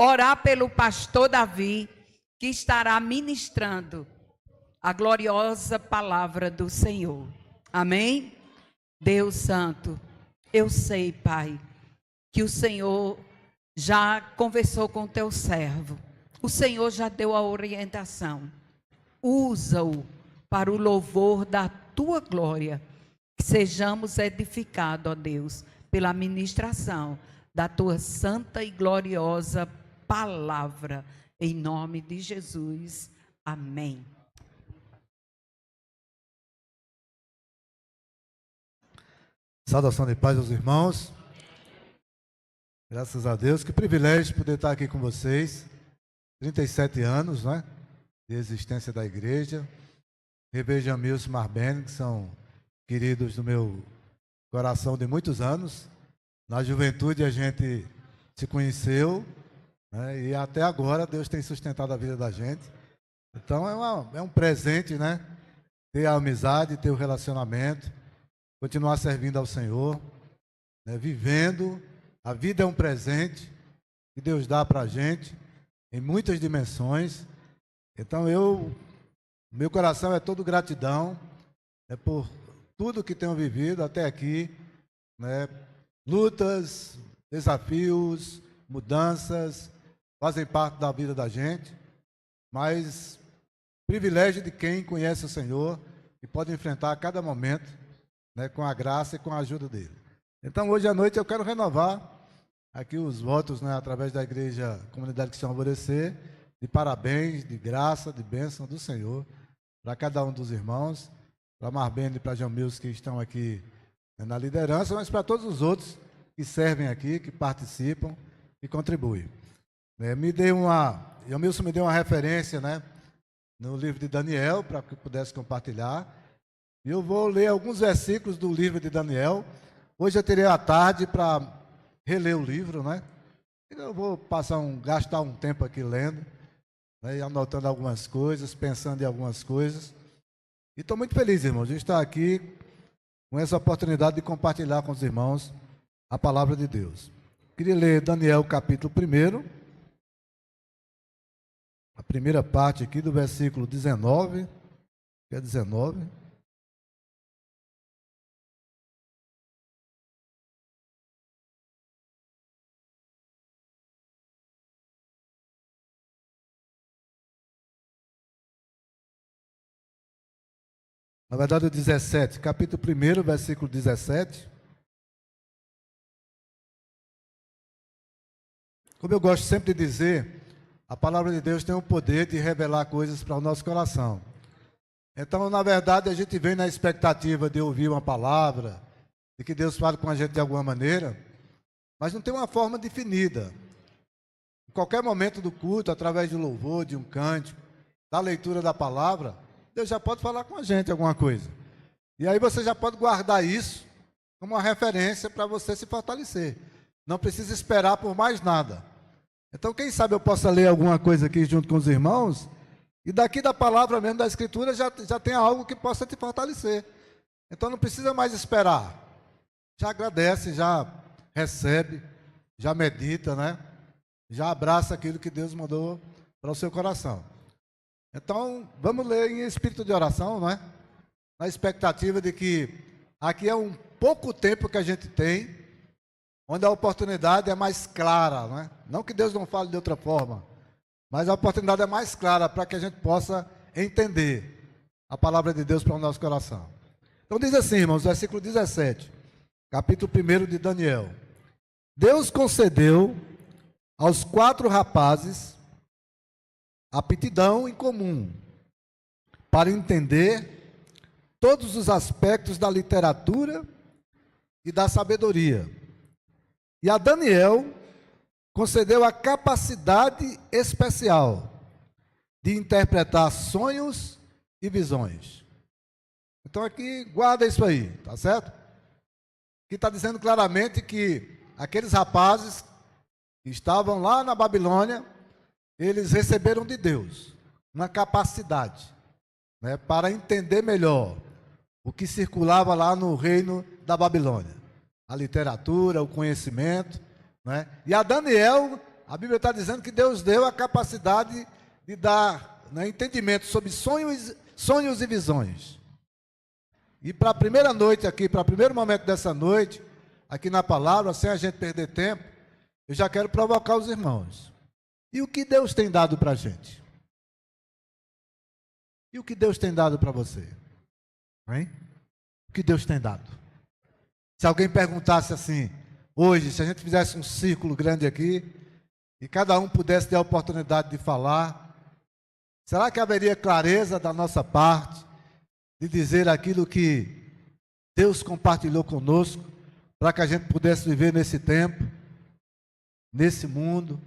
orar pelo pastor Davi, que estará ministrando a gloriosa palavra do Senhor. Amém? Deus Santo, eu sei, Pai, que o Senhor já conversou com o teu servo. O Senhor já deu a orientação. Usa-o para o louvor da tua glória. Que sejamos edificados, ó Deus, pela ministração da tua santa e gloriosa palavra. Em nome de Jesus. Amém. Saudação de paz aos irmãos. Graças a Deus, que privilégio poder estar aqui com vocês. 37 anos, né, de existência da igreja. Rever Jamilson e Marbene, que são queridos do meu coração de muitos anos. Na juventude a gente se conheceu, né, e até agora Deus tem sustentado a vida da gente. Então é um presente, né, ter a amizade, ter o relacionamento, continuar servindo ao Senhor, né, vivendo. A vida é um presente que Deus dá para a gente em muitas dimensões. Então meu coração é todo gratidão, né, por tudo que tenho vivido até aqui, né, lutas, desafios, mudanças, fazem parte da vida da gente, mas privilégio de quem conhece o Senhor e pode enfrentar a cada momento, né, com a graça e com a ajuda dele. Então hoje à noite eu quero renovar aqui os votos, né, através da Igreja Comunidade Cristã Alvorecer, de parabéns, de graça, de bênção do Senhor, para cada um dos irmãos, para Marbene e para Jamilson que estão aqui, né, na liderança, mas para todos os outros que servem aqui, que participam e contribuem. Jamilson me deu uma referência, né, no livro de Daniel, para que eu pudesse compartilhar. E eu vou ler alguns versículos do livro de Daniel. Hoje eu terei a tarde para reler o livro, né? Eu vou gastar um tempo aqui lendo, né, e anotando algumas coisas, pensando em algumas coisas. E estou muito feliz, irmãos, de estar aqui com essa oportunidade de compartilhar com os irmãos a palavra de Deus. Queria ler Daniel capítulo 1, a primeira parte aqui do versículo 19, que é 19. Na verdade, o 17, capítulo 1, versículo 17. Como eu gosto sempre de dizer, a palavra de Deus tem o poder de revelar coisas para o nosso coração. Então, na verdade, a gente vem na expectativa de ouvir uma palavra, de que Deus fale com a gente de alguma maneira, mas não tem uma forma definida. Em qualquer momento do culto, através do louvor, de um cântico, da leitura da palavra, Deus já pode falar com a gente alguma coisa. E aí você já pode guardar isso como uma referência para você se fortalecer. Não precisa esperar por mais nada. Então, quem sabe eu possa ler alguma coisa aqui junto com os irmãos, e daqui da palavra mesmo, da Escritura, já tem algo que possa te fortalecer. Então, não precisa mais esperar. Já agradece, já recebe, já medita, né? Já abraça aquilo que Deus mandou para o seu coração. Então, vamos ler em espírito de oração, não é? Na expectativa de que aqui é um pouco tempo que a gente tem, onde a oportunidade é mais clara, não é? Não que Deus não fale de outra forma, mas a oportunidade é mais clara para que a gente possa entender a palavra de Deus para o nosso coração. Então diz assim, irmãos, versículo 17, capítulo 1 de Daniel. Deus concedeu aos 4 rapazes aptidão em comum para entender todos os aspectos da literatura e da sabedoria. E a Daniel concedeu a capacidade especial de interpretar sonhos e visões. Então aqui, guarda isso aí, tá certo? Aqui está dizendo claramente que aqueles rapazes que estavam lá na Babilônia, eles receberam de Deus uma capacidade, né, para entender melhor o que circulava lá no reino da Babilônia. A literatura, o conhecimento, né? E a Daniel, A Bíblia está dizendo que Deus deu a capacidade de dar, né, entendimento sobre sonhos e visões. E para a primeira noite aqui, para o primeiro momento dessa noite, aqui na palavra, sem a gente perder tempo, eu já quero provocar os irmãos. E o que Deus tem dado para a gente? E o que Deus tem dado para você? Hein? O que Deus tem dado? Se alguém perguntasse assim, hoje, se a gente fizesse um círculo grande aqui, e cada um pudesse ter a oportunidade de falar, será que haveria clareza da nossa parte, de dizer aquilo que Deus compartilhou conosco, para que a gente pudesse viver nesse tempo, nesse mundo,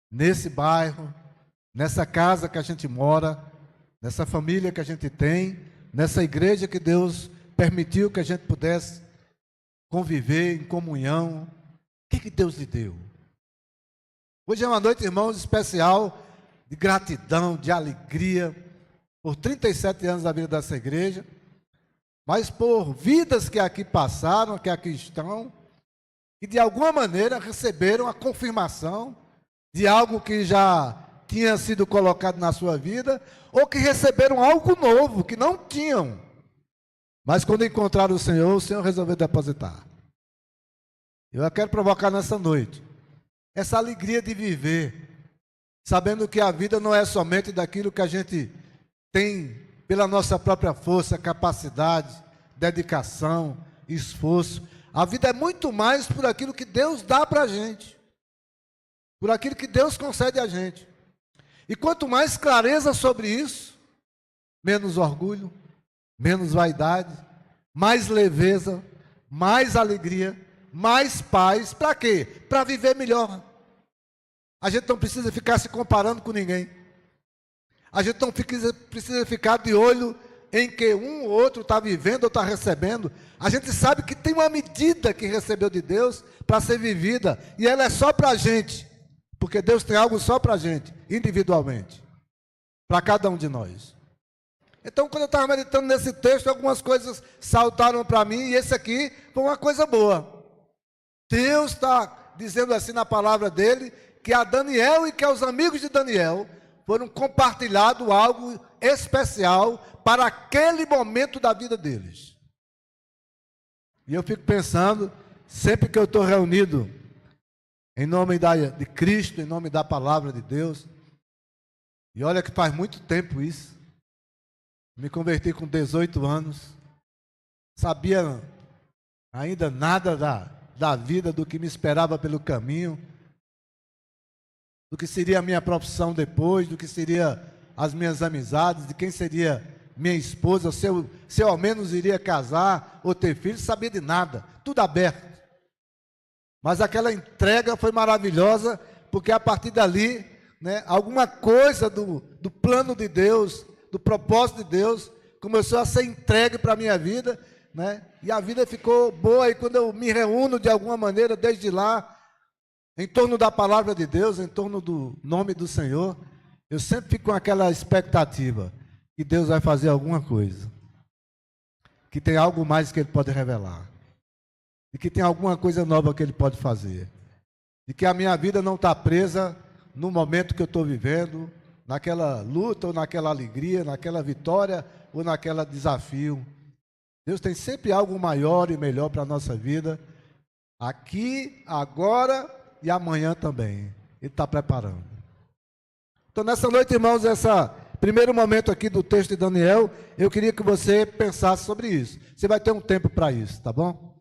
nesse bairro, nessa casa que a gente mora, nessa família que a gente tem, nessa igreja que Deus permitiu que a gente pudesse conviver em comunhão? O que Deus lhe deu? Hoje é uma noite, irmãos, especial de gratidão, de alegria, por 37 anos da vida dessa igreja, mas por vidas que aqui passaram, que aqui estão, e de alguma maneira receberam a confirmação de algo que já tinha sido colocado na sua vida, ou que receberam algo novo, que não tinham. Mas quando encontraram o Senhor resolveu depositar. Eu quero provocar nessa noite essa alegria de viver, sabendo que a vida não é somente daquilo que a gente tem pela nossa própria força, capacidade, dedicação, esforço. A vida é muito mais por aquilo que Deus dá para a gente, por aquilo que Deus concede a gente. E quanto mais clareza sobre isso, menos orgulho, menos vaidade, mais leveza, mais alegria, mais paz. Para quê? Para viver melhor. A gente não precisa ficar se comparando com ninguém. A gente não precisa ficar de olho em que um ou outro está vivendo ou está recebendo. A gente sabe que tem uma medida que recebeu de Deus para ser vivida, e ela é só para a gente, porque Deus tem algo só para a gente, individualmente, para cada um de nós. Então, quando eu estava meditando nesse texto, algumas coisas saltaram para mim, e esse aqui foi uma coisa boa. Deus está dizendo assim na palavra dele, que a Daniel e que aos amigos de Daniel foram compartilhado algo especial para aquele momento da vida deles. E eu fico pensando, sempre que eu estou reunido em nome de Cristo, em nome da palavra de Deus, e olha que faz muito tempo isso, me converti com 18 anos, sabia ainda nada da vida, do que me esperava pelo caminho, do que seria a minha profissão depois, do que seria as minhas amizades, de quem seria minha esposa, se eu ao menos iria casar ou ter filhos, sabia de nada, tudo aberto. Mas aquela entrega foi maravilhosa, porque a partir dali, né, alguma coisa do plano de Deus, do propósito de Deus, começou a ser entregue para a minha vida, né, e a vida ficou boa. E quando eu me reúno de alguma maneira, desde lá, em torno da palavra de Deus, em torno do nome do Senhor, eu sempre fico com aquela expectativa que Deus vai fazer alguma coisa, que tem algo mais que Ele pode revelar, e que tem alguma coisa nova que Ele pode fazer, e que a minha vida não está presa no momento que eu estou vivendo, naquela luta ou naquela alegria, naquela vitória ou naquele desafio. Deus tem sempre algo maior e melhor para a nossa vida, aqui, agora e amanhã também. Ele está preparando. Então, nessa noite, irmãos, esse primeiro momento aqui do texto de Daniel, eu queria que você pensasse sobre isso. Você vai ter um tempo para isso, tá bom?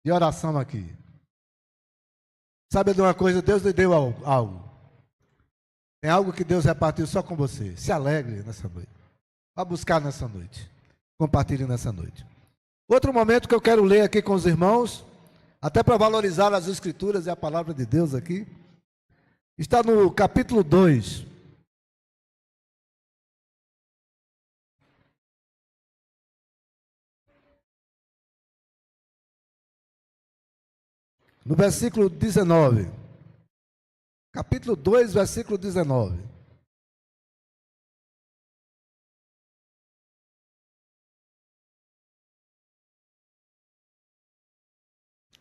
De oração aqui. Sabe de uma coisa? Deus lhe deu algo. Tem algo que Deus repartiu só com você. Se alegre nessa noite. Vá buscar nessa noite. Compartilhe nessa noite. Outro momento que eu quero ler aqui com os irmãos, até para valorizar as Escrituras e a palavra de Deus aqui, está no capítulo 2. No versículo 19. Capítulo 2, versículo 19.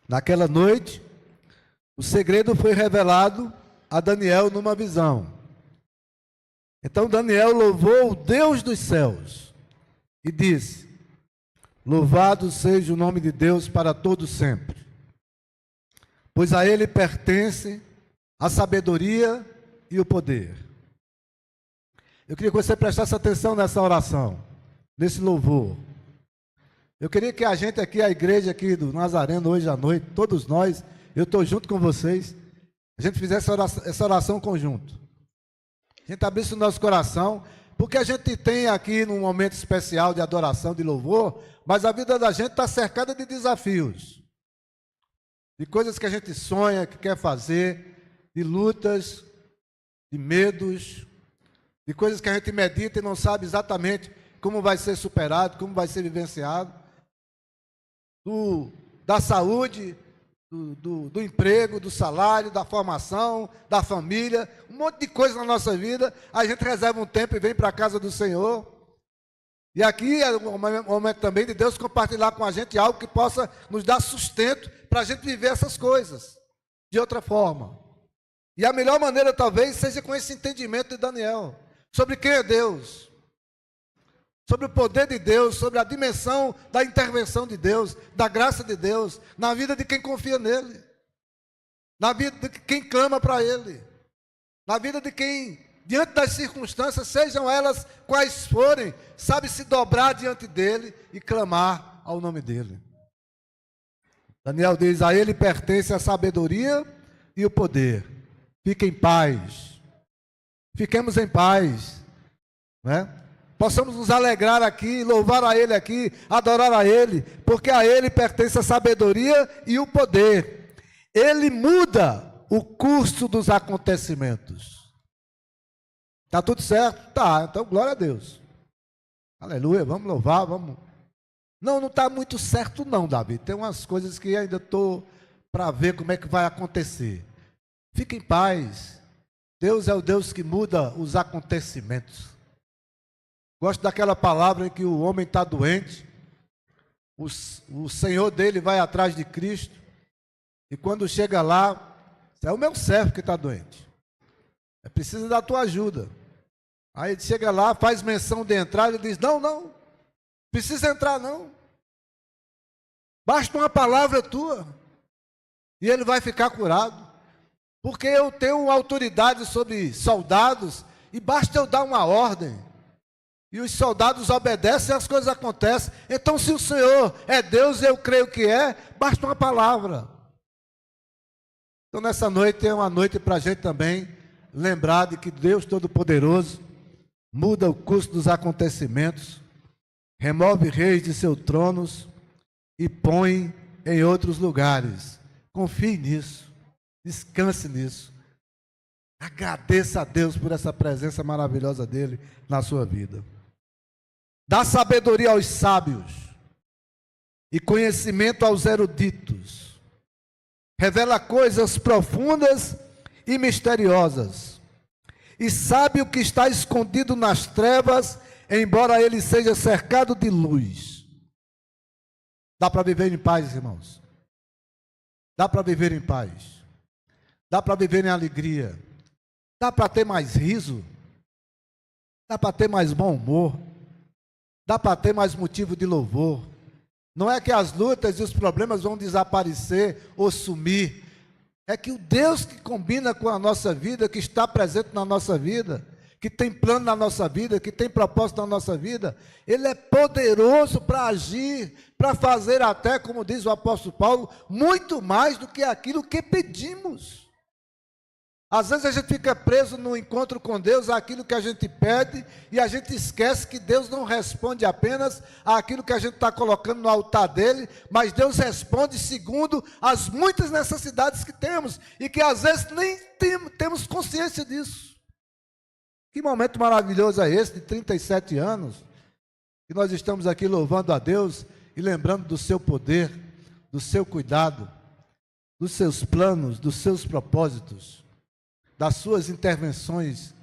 Naquela noite, o segredo foi revelado a Daniel numa visão. Então Daniel louvou o Deus dos céus e disse: louvado seja o nome de Deus para todo sempre, pois a ele pertence a sabedoria e o poder. Eu queria que você prestasse atenção nessa oração, nesse louvor. Eu queria que a gente aqui, a igreja aqui do Nazareno, hoje à noite, todos nós, eu estou junto com vocês, a gente fizesse essa oração conjunto. A gente abrisse o nosso coração, porque a gente tem aqui num momento especial de adoração, de louvor, mas a vida da gente está cercada de desafios, de coisas que a gente sonha, que quer fazer, de lutas, de medos, de coisas que a gente medita e não sabe exatamente como vai ser superado, como vai ser vivenciado, da saúde, do emprego, do salário, da formação, da família, um monte de coisa na nossa vida. A gente reserva um tempo e vem para a casa do Senhor. E aqui é um momento também de Deus compartilhar com a gente algo que possa nos dar sustento para a gente viver essas coisas de outra forma. E a melhor maneira talvez seja com esse entendimento de Daniel, sobre quem é Deus, sobre o poder de Deus, sobre a dimensão da intervenção de Deus, da graça de Deus, na vida de quem confia nele, na vida de quem clama para ele, na vida de quem, diante das circunstâncias, sejam elas quais forem, sabe se dobrar diante dele e clamar ao nome dele. Daniel diz: a ele pertence a sabedoria e o poder. Fique em paz. Fiquemos em paz, né? Possamos nos alegrar aqui, louvar a ele aqui, adorar a ele, porque a ele pertence a sabedoria e o poder. Ele muda o curso dos acontecimentos. Está tudo certo? Tá, então glória a Deus. Aleluia, vamos louvar, vamos. Não está muito certo não, Davi. Tem umas coisas que ainda estou para ver como é que vai acontecer. Fique em paz. Deus é o Deus que muda os acontecimentos. Gosto daquela palavra em que o homem está doente, o Senhor dele vai atrás de Cristo, e quando chega lá, é o meu servo que está doente, precisa da tua ajuda. Aí ele chega lá, faz menção de entrar, ele diz: não precisa entrar não, basta uma palavra tua, e ele vai ficar curado, porque eu tenho autoridade sobre soldados, e basta eu dar uma ordem, e os soldados obedecem e as coisas acontecem. Então, se o Senhor é Deus, eu creio que é, basta uma palavra. Então, nessa noite é uma noite para a gente também lembrar de que Deus Todo-Poderoso muda o curso dos acontecimentos, remove reis de seus tronos e põe em outros lugares. Confie nisso, descanse nisso. Agradeça a Deus por essa presença maravilhosa dele na sua vida. Dá sabedoria aos sábios e conhecimento aos eruditos. Revela coisas profundas e misteriosas. E sabe o que está escondido nas trevas, embora ele seja cercado de luz. Dá para viver em paz, irmãos. Dá para viver em paz. Dá para viver em alegria. Dá para ter mais riso. Dá para ter mais bom humor. Dá para ter mais motivo de louvor. Não é que as lutas e os problemas vão desaparecer ou sumir. É que o Deus que combina com a nossa vida, que está presente na nossa vida, que tem plano na nossa vida, que tem propósito na nossa vida, Ele é poderoso para agir, para fazer até, como diz o apóstolo Paulo, muito mais do que aquilo que pedimos. Às vezes a gente fica preso no encontro com Deus, àquilo que a gente pede, e a gente esquece que Deus não responde apenas àquilo que a gente está colocando no altar dele, mas Deus responde segundo as muitas necessidades que temos, e que às vezes nem temos consciência disso. Que momento maravilhoso é esse, de 37 anos, que nós estamos aqui louvando a Deus e lembrando do seu poder, do seu cuidado, dos seus planos, dos seus propósitos, das suas intervenções,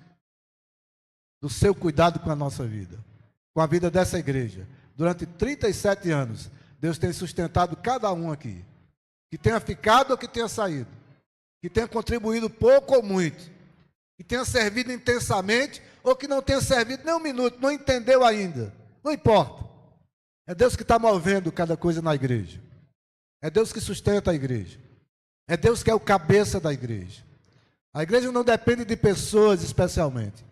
do seu cuidado com a nossa vida, com a vida dessa igreja. Durante 37 anos, Deus tem sustentado cada um aqui, que tenha ficado ou que tenha saído. que tenha contribuído pouco ou muito, que tenha servido intensamente ou que não tenha servido nem um minuto, não entendeu ainda, não importa. É Deus que está movendo cada coisa na igreja. É Deus que sustenta a igreja. É Deus que é o cabeça da igreja. A igreja não depende de pessoas especialmente.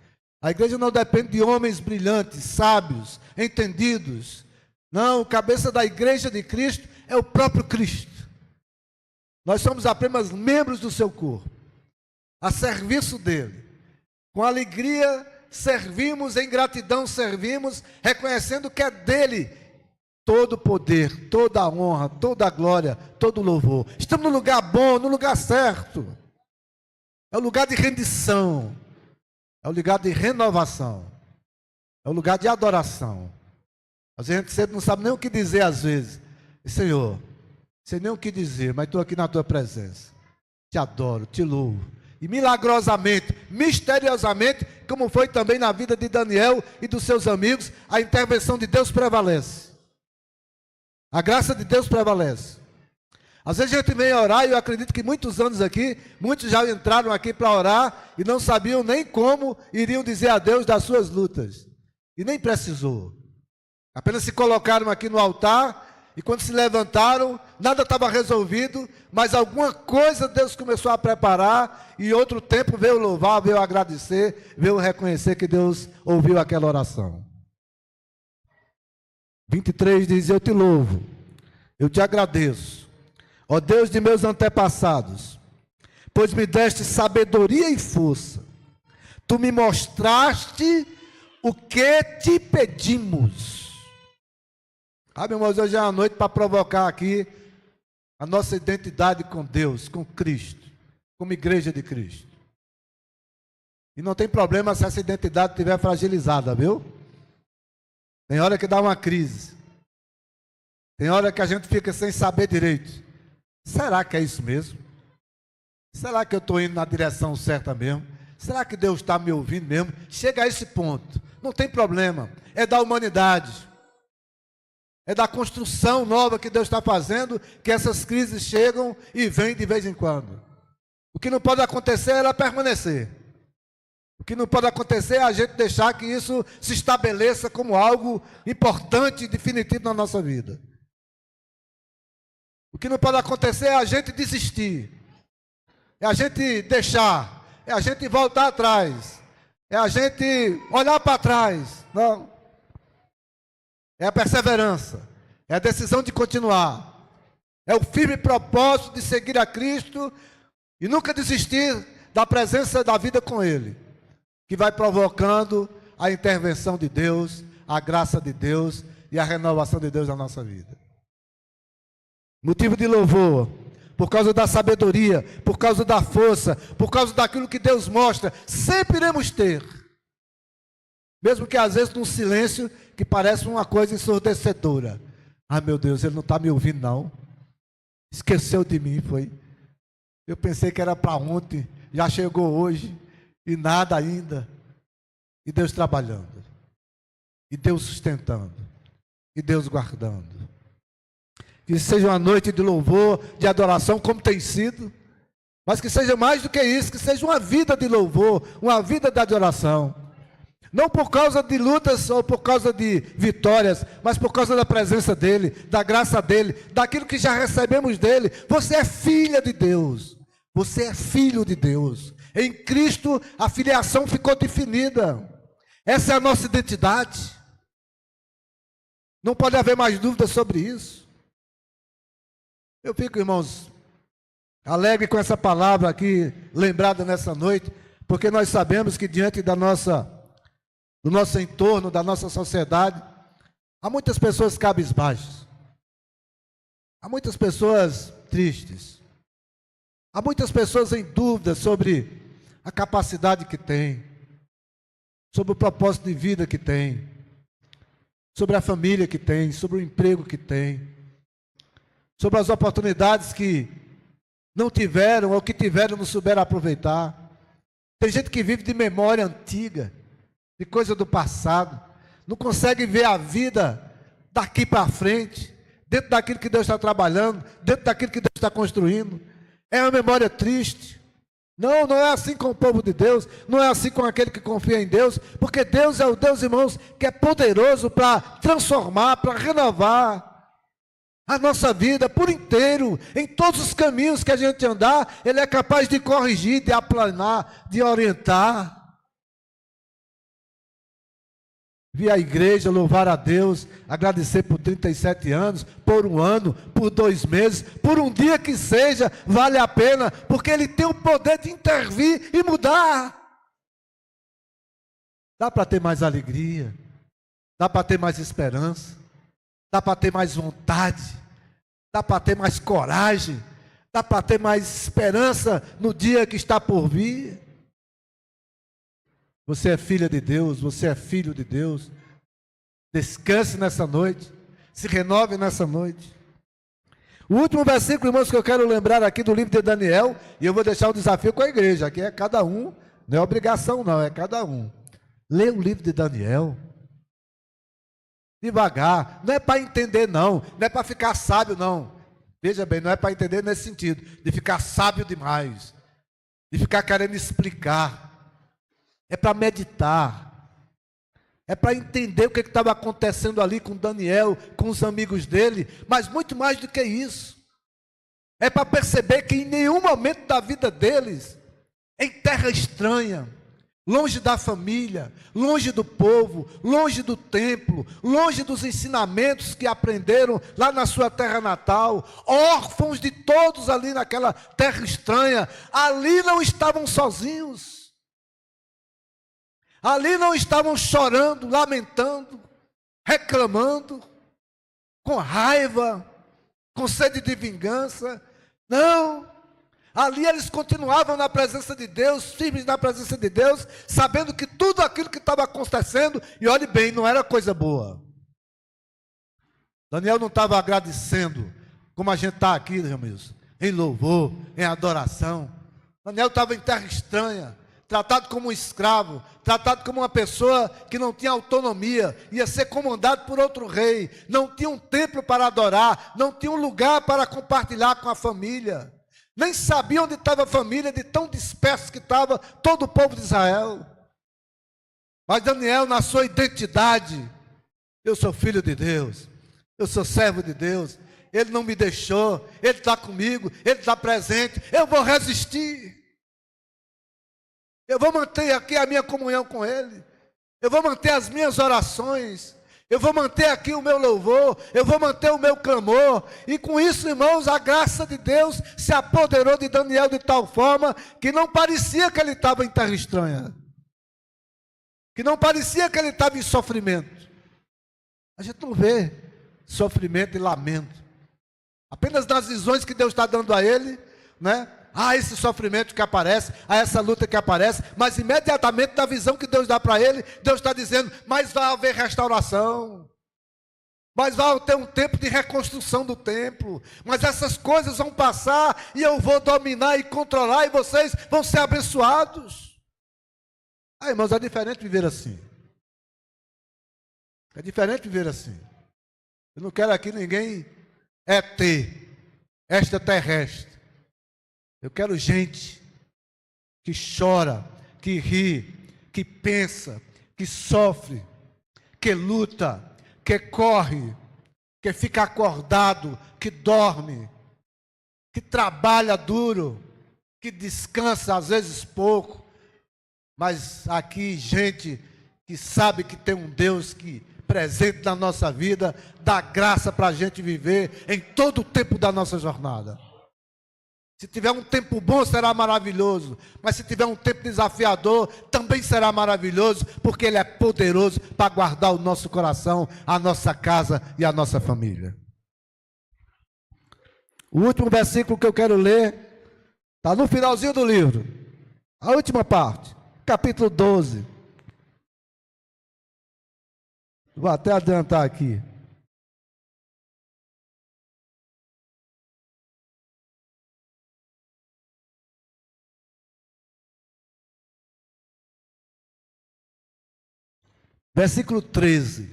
A igreja não depende de homens brilhantes, sábios, entendidos. Não, o cabeça da igreja de Cristo é o próprio Cristo. Nós somos apenas membros do seu corpo, a serviço dele. Com alegria servimos, em gratidão servimos, reconhecendo que é dele todo o poder, toda a honra, toda a glória, todo o louvor. Estamos no lugar bom, no lugar certo. É o lugar de rendição, é o lugar de renovação, é o lugar de adoração. A gente sempre não sabe nem o que dizer às vezes. Senhor, sei nem o que dizer, mas estou aqui na tua presença. Te adoro, te louvo. E milagrosamente, misteriosamente, como foi também na vida de Daniel e dos seus amigos, a intervenção de Deus prevalece. A graça de Deus prevalece. Às vezes a gente vem orar, e eu acredito que muitos anos aqui, muitos já entraram aqui para orar e não sabiam nem como iriam dizer a Deus das suas lutas. E nem precisou. Apenas se colocaram aqui no altar e quando se levantaram, nada estava resolvido, mas alguma coisa Deus começou a preparar e outro tempo veio louvar, veio agradecer, veio reconhecer que Deus ouviu aquela oração. 23 diz: eu te louvo, eu te agradeço, ó Deus de meus antepassados, pois me deste sabedoria e força, tu me mostraste o que te pedimos. Meu irmãos, hoje é uma noite para provocar aqui a nossa identidade com Deus, com Cristo, como igreja de Cristo. E não tem problema se essa identidade estiver fragilizada, viu? Tem hora que dá uma crise. Tem hora que a gente fica sem saber direito. Será que é isso mesmo? Será que eu estou indo na direção certa mesmo? Será que Deus está me ouvindo mesmo? Chega a esse ponto. Não tem problema. É da humanidade. É da construção nova que Deus está fazendo, que essas crises chegam e vêm de vez em quando. O que não pode acontecer é ela permanecer. O que não pode acontecer é a gente deixar que isso se estabeleça como algo importante e definitivo na nossa vida. O que não pode acontecer é a gente desistir. É a gente deixar. É a gente voltar atrás. É a gente olhar para trás. Não. É a perseverança, é a decisão de continuar, é o firme propósito de seguir a Cristo e nunca desistir da presença da vida com Ele, que vai provocando a intervenção de Deus, a graça de Deus e a renovação de Deus na nossa vida. Motivo de louvor, por causa da sabedoria, por causa da força, por causa daquilo que Deus mostra, sempre iremos ter. Mesmo que às vezes num silêncio que parece uma coisa ensurdecedora. Meu Deus, ele não está me ouvindo não. Esqueceu de mim, foi. Eu pensei que era para ontem, já chegou hoje e nada ainda. E Deus trabalhando. E Deus sustentando. E Deus guardando. Que seja uma noite de louvor, de adoração, como tem sido. Mas que seja mais do que isso, que seja uma vida de louvor, uma vida de adoração. Não por causa de lutas ou por causa de vitórias, mas por causa da presença dEle, da graça dEle, daquilo que já recebemos dEle. Você é filha de Deus, você é filho de Deus. Em Cristo a filiação ficou definida. Essa é a nossa identidade. Não pode haver mais dúvida sobre isso. Eu fico, irmãos, alegre com essa palavra aqui, lembrada nessa noite, porque nós sabemos que diante do nosso entorno, da nossa sociedade, há muitas pessoas cabisbaixas, há muitas pessoas tristes, há muitas pessoas em dúvida sobre a capacidade que tem, sobre o propósito de vida que tem, sobre a família que tem, sobre o emprego que tem, sobre as oportunidades que não tiveram ou que tiveram não souberam aproveitar. Tem gente que vive de memória antiga, de coisa do passado, não consegue ver a vida daqui para frente, dentro daquilo que Deus está trabalhando, dentro daquilo que Deus está construindo. É uma memória triste, Não, não é assim com o povo de Deus, não é assim com aquele que confia em Deus, porque Deus é o Deus, irmãos, que é poderoso para transformar, para renovar a nossa vida por inteiro, em todos os caminhos que a gente andar, Ele é capaz de corrigir, de aplanar, de orientar. Vi a igreja louvar a Deus, agradecer por 37 anos, por um ano, por 2 meses, por um dia que seja, vale a pena, porque Ele tem o poder de intervir e mudar. Dá para ter mais alegria, dá para ter mais esperança, dá para ter mais vontade, dá para ter mais coragem, dá para ter mais esperança no dia que está por vir. Você é filha de Deus, você é filho de Deus. Descanse nessa noite, se renove nessa noite. O último versículo, irmãos, que eu quero lembrar aqui do livro de Daniel, e eu vou deixar um desafio com a igreja, aqui é cada um, não é obrigação não, é cada um. Lê o livro de Daniel, devagar, não é para entender não é para ficar sábio não. Veja bem, não é para entender nesse sentido, de ficar sábio demais, de ficar querendo explicar. É para meditar, é para entender o que estava acontecendo ali com Daniel, com os amigos dele, mas muito mais do que isso, é para perceber que em nenhum momento da vida deles, em terra estranha, longe da família, longe do povo, longe do templo, longe dos ensinamentos que aprenderam lá na sua terra natal, órfãos de todos ali naquela terra estranha, ali não estavam sozinhos. Ali não estavam chorando, lamentando, reclamando, com raiva, com sede de vingança. Não. Ali eles continuavam na presença de Deus, firmes na presença de Deus, sabendo que tudo aquilo que estava acontecendo, e olhe bem, não era coisa boa. Daniel não estava agradecendo, como a gente está aqui, irmãos, em louvor, em adoração. Daniel estava em terra estranha, tratado como um escravo, tratado como uma pessoa que não tinha autonomia, ia ser comandado por outro rei, não tinha um templo para adorar, não tinha um lugar para compartilhar com a família, nem sabia onde estava a família, de tão disperso que estava todo o povo de Israel. Mas Daniel, na sua identidade, eu sou filho de Deus, eu sou servo de Deus, Ele não me deixou, Ele está comigo, Ele está presente, eu vou resistir. Eu vou manter aqui a minha comunhão com Ele. Eu vou manter as minhas orações. Eu vou manter aqui o meu louvor. Eu vou manter o meu clamor. E com isso, irmãos, a graça de Deus se apoderou de Daniel de tal forma que não parecia que ele estava em terra estranha. Que não parecia que ele estava em sofrimento. A gente não vê sofrimento e lamento. Apenas nas visões que Deus está dando a ele, né? Esse sofrimento que aparece, essa luta que aparece, mas imediatamente na visão que Deus dá para ele, Deus está dizendo, mas vai haver restauração, mas vai ter um tempo de reconstrução do templo, mas essas coisas vão passar, e eu vou dominar e controlar, e vocês vão ser abençoados. Irmãos, é diferente viver assim, é diferente viver assim. Eu não quero aqui ninguém extraterrestre. Eu quero gente que chora, que ri, que pensa, que sofre, que luta, que corre, que fica acordado, que dorme, que trabalha duro, que descansa às vezes pouco, mas aqui gente que sabe que tem um Deus que presente na nossa vida, dá graça para a gente viver em todo o tempo da nossa jornada. Se tiver um tempo bom, será maravilhoso. Mas se tiver um tempo desafiador, também será maravilhoso, porque Ele é poderoso para guardar o nosso coração, a nossa casa e a nossa família. O último versículo que eu quero ler está no finalzinho do livro. A última parte, capítulo 12. Vou até adiantar aqui. Versículo 13.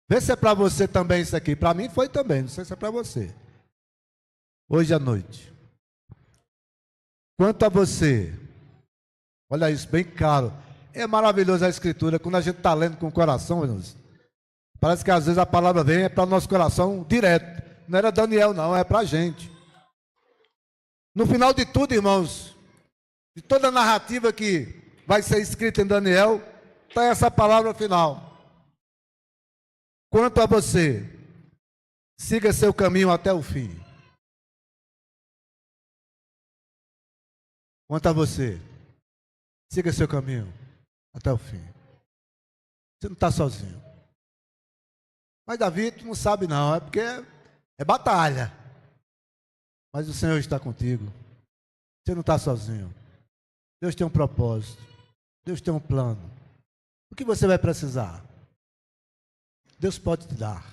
Vê se é para você também isso aqui. Para mim foi também, não sei se é para você. Hoje à noite. quanto a você, olha isso, bem claro. É maravilhoso a Escritura, quando a gente está lendo com o coração, irmãos. Parece que às vezes a palavra vem para o nosso coração direto. Não era Daniel, não, é para a gente. No final de tudo, irmãos, de toda a narrativa que vai ser escrita em Daniel, está essa palavra final. Quanto a você, siga seu caminho até o fim. Quanto a você, siga seu caminho até o fim. Você não está sozinho. Mas Davi, tu não sabe não, é porque é batalha. Mas o Senhor está contigo. Você não está sozinho. Deus tem um propósito. Deus tem um plano. O que você vai precisar? Deus pode te dar.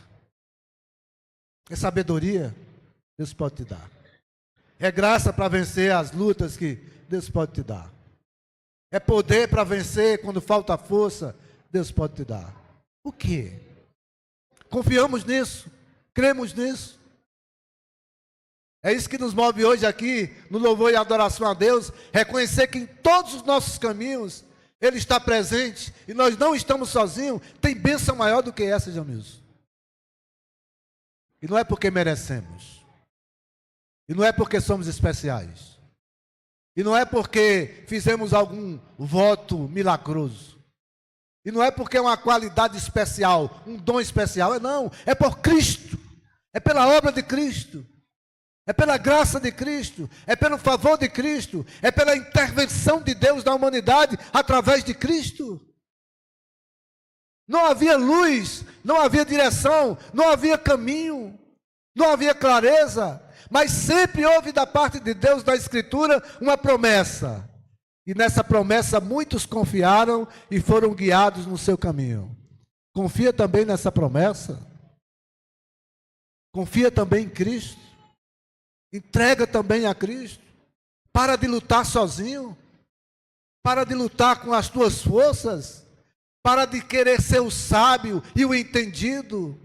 É sabedoria? Deus pode te dar. É graça para vencer as lutas que Deus pode te dar. É poder para vencer quando falta força? Deus pode te dar. O quê? Confiamos nisso? Cremos nisso? É isso que nos move hoje aqui, no louvor e adoração a Deus, reconhecer que em todos os nossos caminhos, Ele está presente, e nós não estamos sozinhos. Tem bênção maior do que essa, Jamilson. E não é porque merecemos, e não é porque somos especiais, e não é porque fizemos algum voto milagroso, e não é porque é uma qualidade especial, um dom especial, não, é por Cristo, é pela obra de Cristo, é pela graça de Cristo, é pelo favor de Cristo, é pela intervenção de Deus na humanidade através de Cristo. Não havia luz, não havia direção, não havia caminho, não havia clareza, mas sempre houve da parte de Deus na Escritura uma promessa. E nessa promessa muitos confiaram e foram guiados no seu caminho. Confia também nessa promessa? Confia também em Cristo? Entrega também a Cristo. Para de lutar sozinho. Para de lutar com as tuas forças. Para de querer ser o sábio e o entendido.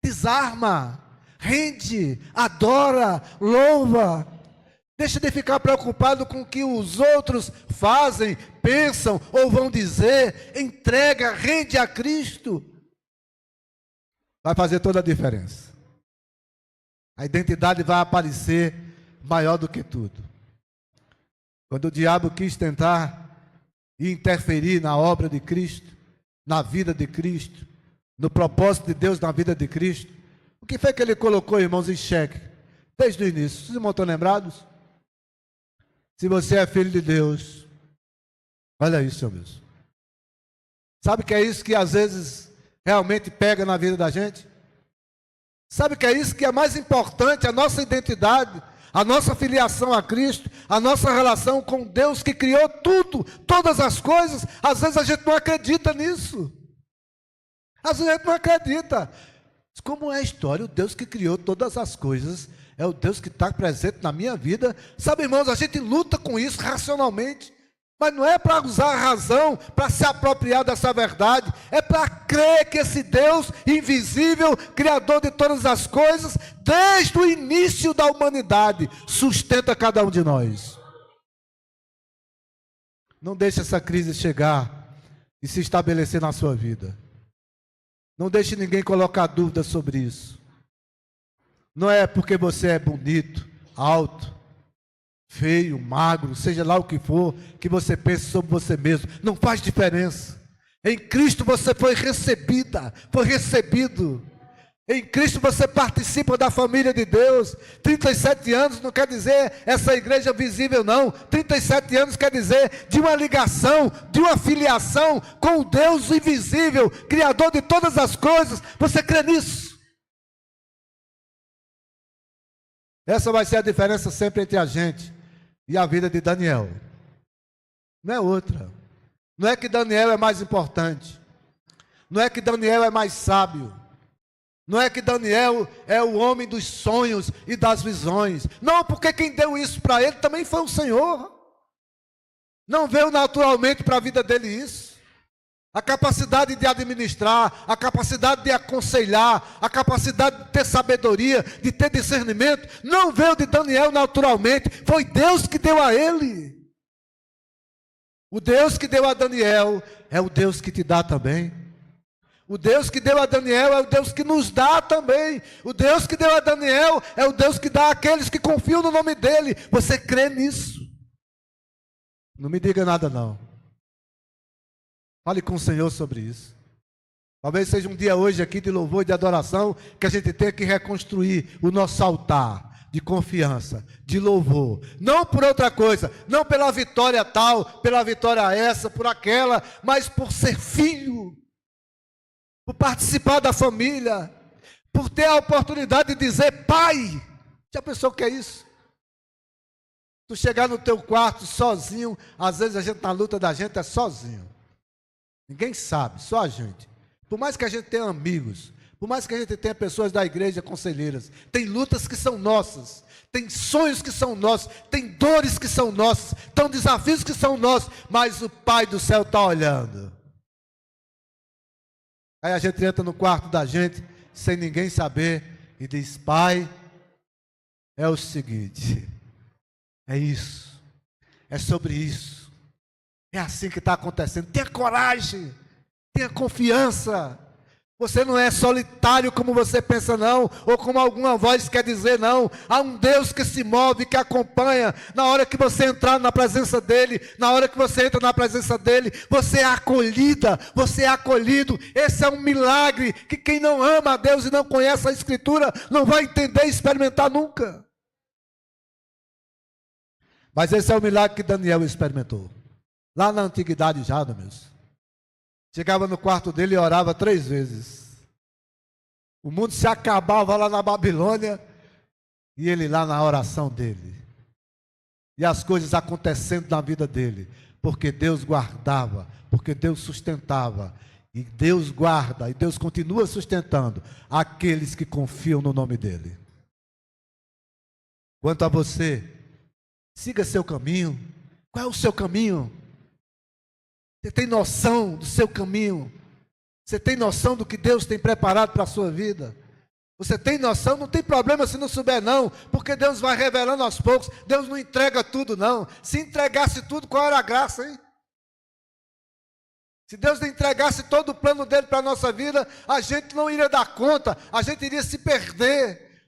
Desarma, rende, adora, louva. Deixa de ficar preocupado com o que os outros fazem, pensam ou vão dizer. Entrega, rende a Cristo. Vai fazer toda a diferença. A identidade vai aparecer maior do que tudo. Quando o diabo quis tentar interferir na obra de Cristo, na vida de Cristo, no propósito de Deus na vida de Cristo, o que foi que ele colocou, irmãos, em xeque? Desde o início. Vocês não estão lembrados? Se você é filho de Deus, olha isso, meu Deus. Sabe que é isso que às vezes realmente pega na vida da gente? Sabe que é isso que é mais importante, a nossa identidade, a nossa filiação a Cristo, a nossa relação com Deus que criou tudo, todas as coisas. Às vezes a gente não acredita nisso. Às vezes a gente não acredita. Como é a história? O Deus que criou todas as coisas é o Deus que está presente na minha vida. Sabe, irmãos, a gente luta com isso racionalmente. Mas não é para usar a razão, para se apropriar dessa verdade, é para crer que esse Deus invisível, Criador de todas as coisas, desde o início da humanidade, sustenta cada um de nós. Não deixe essa crise chegar e se estabelecer na sua vida. Não deixe ninguém colocar dúvida sobre isso. Não é porque você é bonito, alto, feio, magro, seja lá o que for, que você pense sobre você mesmo. Não faz diferença. Em Cristo você foi recebida, foi recebido. Em Cristo você participa da família de Deus. 37 anos não quer dizer essa igreja visível, não. 37 anos quer dizer de uma ligação, de uma filiação com o Deus invisível, Criador de todas as coisas. Você crê nisso? Essa vai ser a diferença sempre entre a gente e a vida de Daniel. Não é outra. Não é que Daniel é mais importante. Não é que Daniel é mais sábio. Não é que Daniel é o homem dos sonhos e das visões. Não, porque quem deu isso para ele também foi o Senhor. Não veio naturalmente para a vida dele isso. A capacidade de administrar, a capacidade de aconselhar, a capacidade de ter sabedoria, de ter discernimento, não veio de Daniel naturalmente, foi Deus que deu a ele. O Deus que deu a Daniel é o Deus que te dá também. O Deus que deu a Daniel é o Deus que nos dá também. O Deus que deu a Daniel é o Deus que dá àqueles que confiam no nome dele. Você crê nisso? Não me diga nada não. Fale com o Senhor sobre isso. Talvez seja um dia hoje aqui de louvor e de adoração, que a gente tenha que reconstruir o nosso altar de confiança, de louvor. Não por outra coisa, não pela vitória tal, pela vitória essa, por aquela, mas por ser filho, por participar da família, por ter a oportunidade de dizer pai. Já pensou o que é isso? Tu chegar no teu quarto sozinho, às vezes a gente na luta da gente é sozinho. Ninguém sabe, só a gente. Por mais que a gente tenha amigos, por mais que a gente tenha pessoas da igreja, conselheiras, tem lutas que são nossas, tem sonhos que são nossos, tem dores que são nossas, tem desafios que são nossos, mas o Pai do céu está olhando. Aí a gente entra no quarto da gente, sem ninguém saber, e diz: Pai, é o seguinte, é isso, é sobre isso. É assim que está acontecendo. Tenha coragem, tenha confiança. Você não é solitário como você pensa não, ou como alguma voz quer dizer não. Há um Deus que se move, que acompanha. Na hora que você entrar na presença dele, na hora que você entra na presença dele, você é acolhida, você é acolhido. Esse é um milagre que quem não ama a Deus e não conhece a Escritura não vai entender e experimentar nunca. Mas esse é o milagre que Daniel experimentou. Lá na antiguidade já, meus. Chegava no quarto dele e orava 3 vezes. O mundo se acabava lá na Babilônia e ele lá na oração dele. E as coisas acontecendo na vida dele, porque Deus guardava, porque Deus sustentava. E Deus guarda, e Deus continua sustentando aqueles que confiam no nome dele. Quanto a você, siga seu caminho. Qual é o seu caminho? Você tem noção do seu caminho? Você tem noção do que Deus tem preparado para a sua vida? Você tem noção? Não tem problema se não souber não, porque Deus vai revelando aos poucos. Deus não entrega tudo não. Se entregasse tudo, qual era a graça, hein? Se Deus não entregasse todo o plano dele para a nossa vida, a gente não iria dar conta, a gente iria se perder.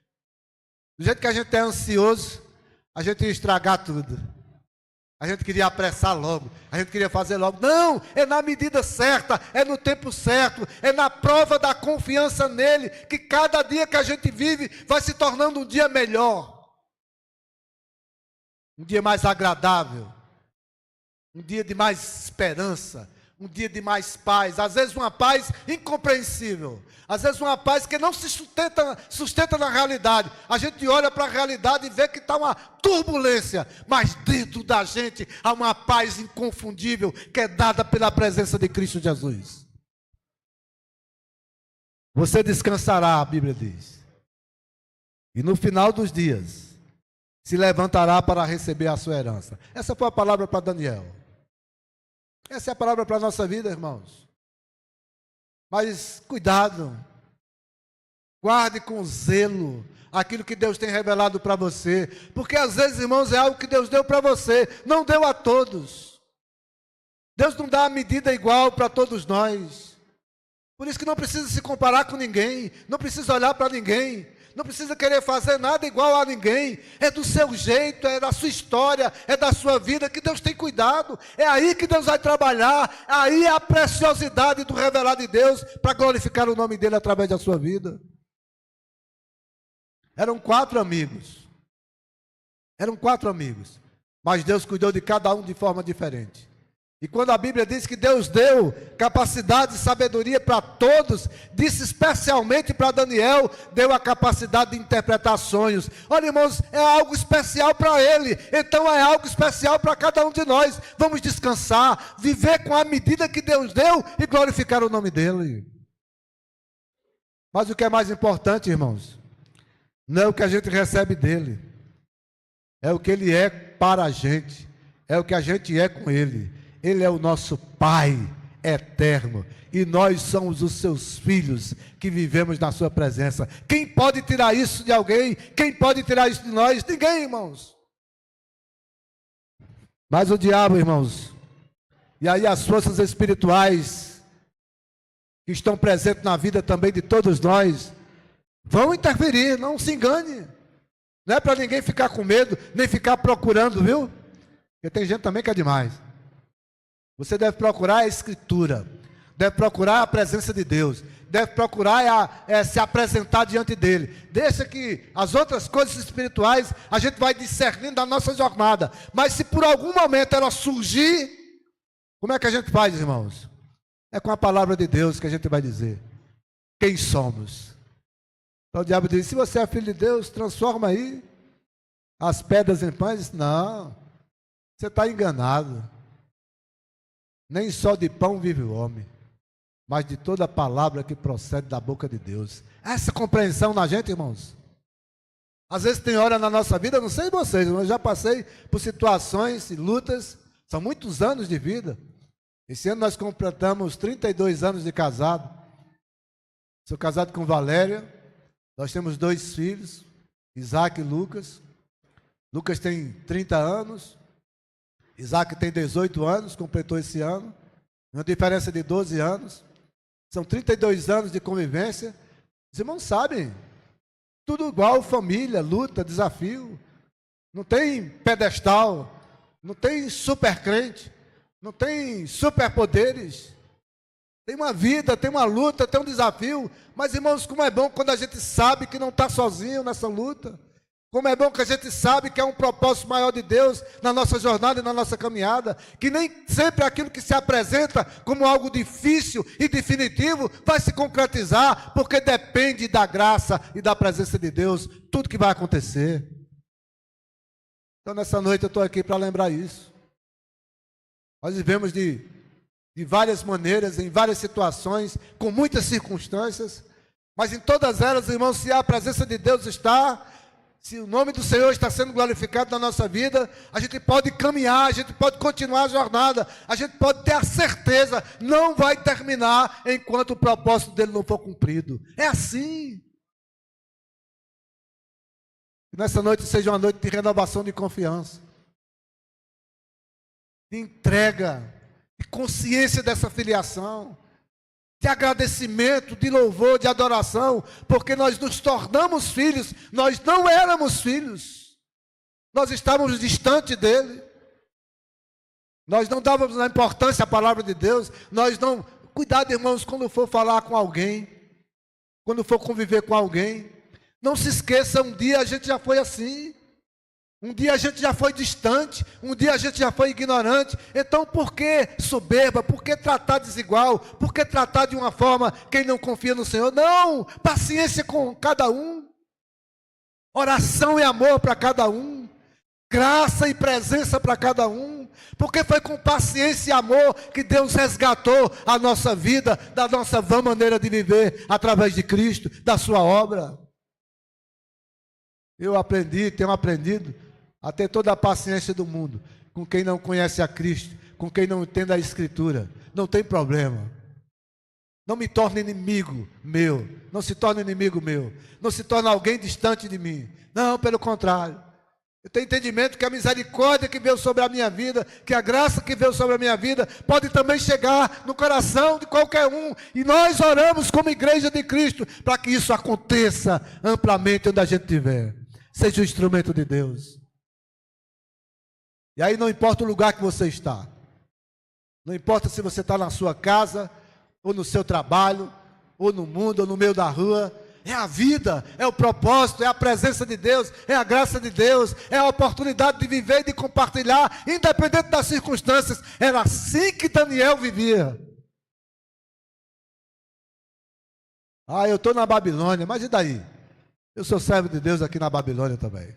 Do jeito que a gente é ansioso, a gente ia estragar tudo. A gente queria apressar logo, a gente queria fazer logo. Não, é na medida certa, é no tempo certo, é na prova da confiança nele, que cada dia que a gente vive vai se tornando um dia melhor. Um dia mais agradável, um dia de mais esperança, um dia de mais paz. Às vezes uma paz incompreensível, às vezes uma paz que não se sustenta na realidade. A gente olha para a realidade e vê que está uma turbulência, mas dentro da gente há uma paz inconfundível que é dada pela presença de Cristo Jesus. Você descansará, a Bíblia diz, e no final dos dias se levantará para receber a sua herança. Essa foi a palavra para Daniel. Essa é a palavra para a nossa vida, irmãos. Mas cuidado, guarde com zelo aquilo que Deus tem revelado para você, porque às vezes, irmãos, é algo que Deus deu para você, não deu a todos. Deus não dá a medida igual para todos nós. Por isso que não precisa se comparar com ninguém, não precisa olhar para ninguém, não precisa querer fazer nada igual a ninguém. É do seu jeito, é da sua história, é da sua vida que Deus tem cuidado. É aí que Deus vai trabalhar. Aí é a preciosidade do revelado de Deus para glorificar o nome dele através da sua vida. Eram 4 amigos. Mas Deus cuidou de cada um de forma diferente. E quando a Bíblia diz que Deus deu capacidade e sabedoria para todos, disse especialmente para Daniel, deu a capacidade de interpretar sonhos. Olha, irmãos, é algo especial para ele, então é algo especial para cada um de nós. Vamos descansar, viver com a medida que Deus deu e glorificar o nome dele. Mas o que é mais importante, irmãos, não é o que a gente recebe dele, é o que ele é para a gente, é o que a gente é com ele. Ele é o nosso Pai eterno. E nós somos os seus filhos que vivemos na sua presença. Quem pode tirar isso de alguém? Quem pode tirar isso de nós? Ninguém, irmãos. Mas o diabo, irmãos, e aí as forças espirituais que estão presentes na vida também de todos nós, vão interferir, não se engane. Não é para ninguém ficar com medo, nem ficar procurando, viu? Porque tem gente também que é demais. Você deve procurar a Escritura, deve procurar a presença de Deus, deve procurar se apresentar diante dele. Deixa que as outras coisas espirituais a gente vai discernindo da nossa jornada. Mas se por algum momento ela surgir, como é que a gente faz, irmãos? É com a palavra de Deus que a gente vai dizer quem somos. Então o diabo diz: se você é filho de Deus, transforma aí as pedras em pães. Não, você está enganado. Nem só de pão vive o homem, mas de toda palavra que procede da boca de Deus. Essa compreensão na gente, irmãos. Às vezes tem hora na nossa vida, não sei vocês, mas eu já passei por situações e lutas, são muitos anos de vida. Esse ano nós completamos 32 anos de casado. Sou casado com Valéria, nós temos 2 filhos, Isaac e Lucas. Lucas tem 30 anos, Isaac tem 18 anos, completou esse ano, uma diferença de 12 anos. São 32 anos de convivência. Os irmãos sabem, tudo igual, família, luta, desafio. Não tem pedestal, não tem super crente, não tem superpoderes. Tem uma vida, tem uma luta, tem um desafio. Mas, irmãos, como é bom quando a gente sabe que não está sozinho nessa luta. Como é bom que a gente sabe que é um propósito maior de Deus na nossa jornada e na nossa caminhada. Que nem sempre aquilo que se apresenta como algo difícil e definitivo vai se concretizar, porque depende da graça e da presença de Deus tudo que vai acontecer. Então, nessa noite eu estou aqui para lembrar isso. Nós vivemos de várias maneiras, em várias situações, com muitas circunstâncias, mas em todas elas, irmãos, se a presença de Deus está, se o nome do Senhor está sendo glorificado na nossa vida, a gente pode caminhar, a gente pode continuar a jornada, a gente pode ter a certeza, não vai terminar enquanto o propósito dele não for cumprido. É assim. Que nessa noite seja uma noite de renovação de confiança, de entrega, de consciência dessa filiação, de agradecimento, de louvor, de adoração, porque nós nos tornamos filhos. Nós não éramos filhos, nós estávamos distante dele, nós não dávamos a importância à palavra de Deus, nós não... Cuidado, irmãos, quando for falar com alguém, quando for conviver com alguém, não se esqueça, um dia a gente já foi assim. Um dia a gente já foi distante, um dia a gente já foi ignorante. Então por que soberba? Por que tratar desigual? Por que tratar de uma forma quem não confia no Senhor? Não, paciência com cada um, oração e amor para cada um, graça e presença para cada um, porque foi com paciência e amor que Deus resgatou a nossa vida, da nossa vã maneira de viver, através de Cristo, da sua obra. Eu aprendi, tenho aprendido a ter toda a paciência do mundo com quem não conhece a Cristo, com quem não entende a Escritura. Não tem problema. Não me torne inimigo meu, não se torne inimigo meu, não se torne alguém distante de mim. Não, pelo contrário. Eu tenho entendimento que a misericórdia que veio sobre a minha vida, que a graça que veio sobre a minha vida, pode também chegar no coração de qualquer um. E nós oramos como igreja de Cristo, para que isso aconteça amplamente onde a gente estiver. Seja o instrumento de Deus. E aí não importa o lugar que você está. Não importa se você está na sua casa, ou no seu trabalho, ou no mundo, ou no meio da rua. É a vida, é o propósito, é a presença de Deus, é a graça de Deus, é a oportunidade de viver e de compartilhar, independente das circunstâncias. Era assim que Daniel vivia. Ah, eu estou na Babilônia, mas e daí? Eu sou servo de Deus aqui na Babilônia também.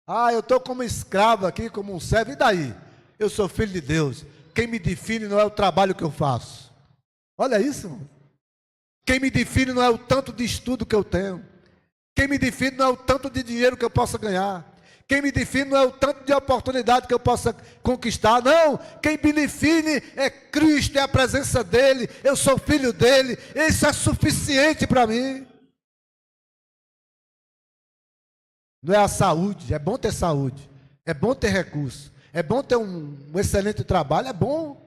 Ah, eu estou como escravo aqui, como um servo, e daí? Eu sou filho de Deus. Quem me define não é o trabalho que eu faço. Olha isso, irmão. Quem me define não é o tanto de estudo que eu tenho. Quem me define não é o tanto de dinheiro que eu possa ganhar. Quem me define não é o tanto de oportunidade que eu possa conquistar, não. Quem me define é Cristo, é a presença dEle, eu sou filho dEle, isso é suficiente para mim. Não é a saúde, é bom ter saúde, é bom ter recurso, é bom ter um excelente trabalho, é bom.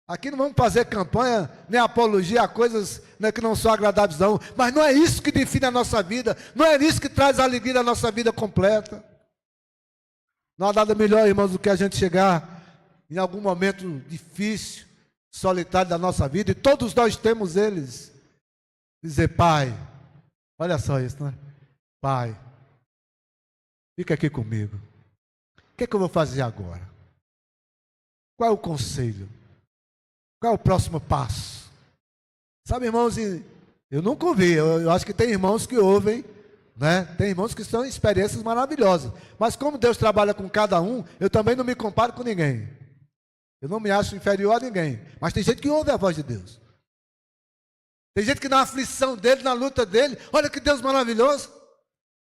Aqui não vamos fazer campanha, nem apologia a coisas, né, que não são agradáveis não, mas não é isso que define a nossa vida, não é isso que traz a alegria à nossa vida completa. Não há nada melhor, irmãos, do que a gente chegar em algum momento difícil, solitário da nossa vida, e todos nós temos eles. Dizer, Pai, olha só isso, né? Pai, fica aqui comigo. O que é que eu vou fazer agora? Qual é o conselho? Qual é o próximo passo? Sabe, irmãos, eu nunca ouvi, eu acho que tem irmãos que ouvem, né? Tem irmãos que são experiências maravilhosas, mas como Deus trabalha com cada um, eu também não me comparo com ninguém, eu não me acho inferior a ninguém, mas tem gente que ouve a voz de Deus, tem gente que na aflição dele, na luta dele, olha que Deus maravilhoso,